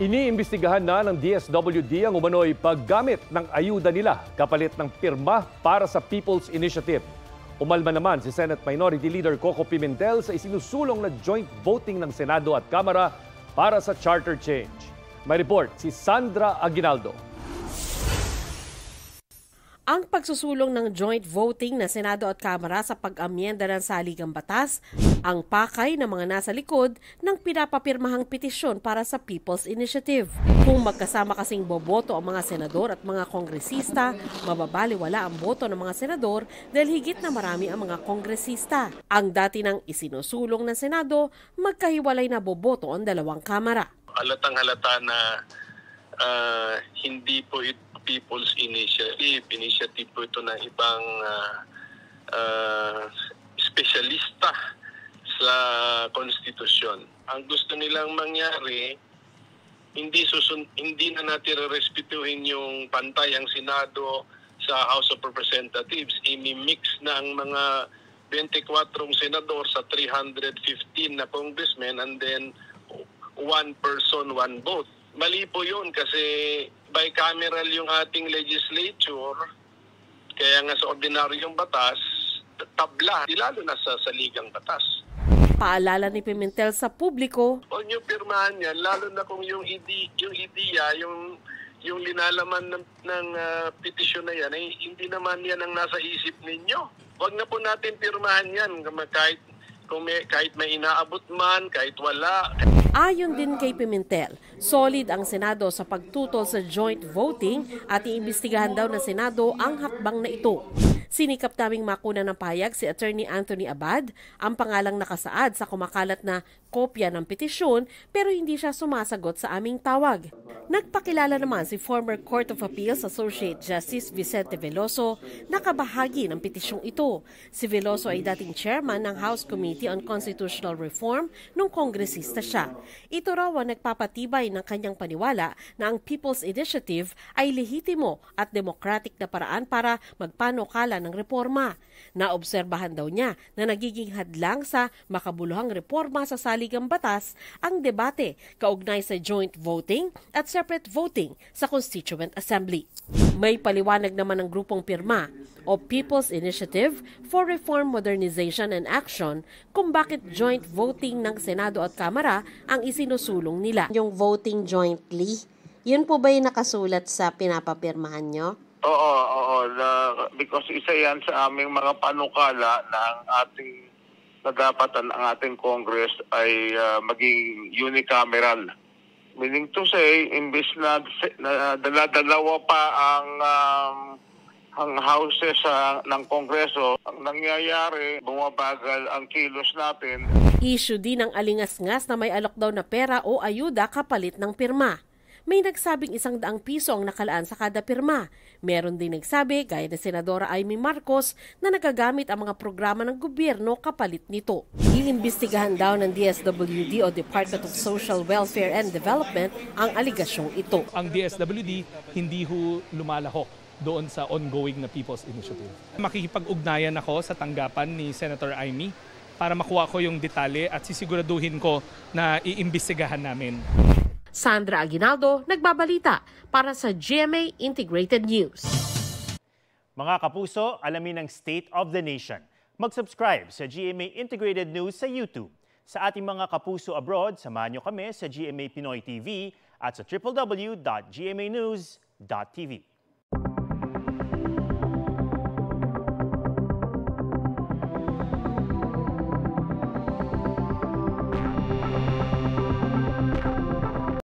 Iniimbestigahan na ng DSWD ang umano'y paggamit ng ayuda nila kapalit ng pirma para sa People's Initiative. Umalma naman si Senate Minority Leader Coco Pimentel sa isinusulong na joint voting ng Senado at Kamara para sa charter change. May report si Sandra Aguinaldo. Ang pagsusulong ng joint voting na Senado at Kamara sa pag-amyenda ng saligang batas, ang pakay ng mga nasa likod ng pinapapirmahang petisyon para sa People's Initiative. Kung magkasama kasing boboto ang mga senador at mga kongresista, mababaliwala ang boto ng mga senador dahil higit na marami ang mga kongresista. Ang dati ng isinusulong ng Senado, magkahiwalay na boboto ang dalawang kamara. Halatang-halata na hindi po ito People's Initiative. Initiative po ito ng ibang espesyalista sa konstitusyon. Ang gusto nilang mangyari, hindi na natin respetuhin yung pantay ang Senado sa House of Representatives. Imi-mix na ang mga 24 senador sa 315 na congressmen and then one person, one vote. Mali po yun kasi bicameral yung ating legislature, kaya nga sa ordinaryong batas, tabla, lalo na sa saligang batas. Paalala ni Pimentel sa publiko, huwag niyo pirmahan yan, lalo na kung yung ideya, yung linalaman ng petisyon na yan, ay hindi naman yan ang nasa isip ninyo. Huwag na po natin pirmahan yan, kahit may inaabot man, kahit wala. Ayon din kay Pimentel, solid ang Senado sa pagtutol sa joint voting at iimbestigahan daw ng Senado ang hakbang na ito. Sinikap naming makuna ng payag si Attorney Anthony Abad, ang pangalang nakasaad sa kumakalat na kopya ng petisyon pero hindi siya sumasagot sa aming tawag. Nagpakilala naman si former Court of Appeals Associate Justice Vicente Veloso na kabahagi ng petisyong ito. Si Veloso ay dating chairman ng House Committee on Constitutional Reform nung kongresista siya. Ito raw ang nagpapatibay ng kanyang paniwala na ang People's Initiative ay lehitimo at democratic na paraan para magpanukala ng reforma. Naobserbahan daw niya na nagiging hadlang sa makabuluhang reforma sa saligang batas ang debate kaugnay sa joint voting at separate voting sa Constituent Assembly. May paliwanag naman ng grupong pirma o People's Initiative for Reform, Modernization and Action kung bakit joint voting ng Senado at Kamara ang isinusulong nila. Yung voting jointly, yun po ba yung nakasulat sa pinapapirmahan nyo? Oo. Because isa yan sa aming mga panukala na ang ating na dapat ang ating Congress ay maging unicameral. Meaning to say, imbis na dalawa pa ang houses ng Kongreso, ang nangyayari, bumabagal ang kilos natin. Issue din ang alingas-ngas na may alok daw na pera o ayuda kapalit ng pirma. May nagsabing 100 piso ang nakalaan sa kada pirma. Meron din nagsabi, gaya ni Senadora Amy Marcos, na nagagamit ang mga programa ng gobyerno kapalit nito. Iimbestigahan daw ng DSWD o Department of Social Welfare and Development ang aligasyong ito. Ang DSWD hindi lumalahok doon sa ongoing na People's Initiative. Makikipag-ugnayan ako sa tanggapan ni Senator Amy para makuha ko yung detalye at sisiguraduhin ko na iimbestigahan namin. Sandra Aguinaldo, nagbabalita para sa GMA Integrated News. Mga kapuso, alamin ang State of the Nation. Mag-subscribe sa GMA Integrated News sa YouTube. Sa ating mga kapuso abroad, samahan niyo kami sa GMA Pinoy TV at sa www.gmanews.tv.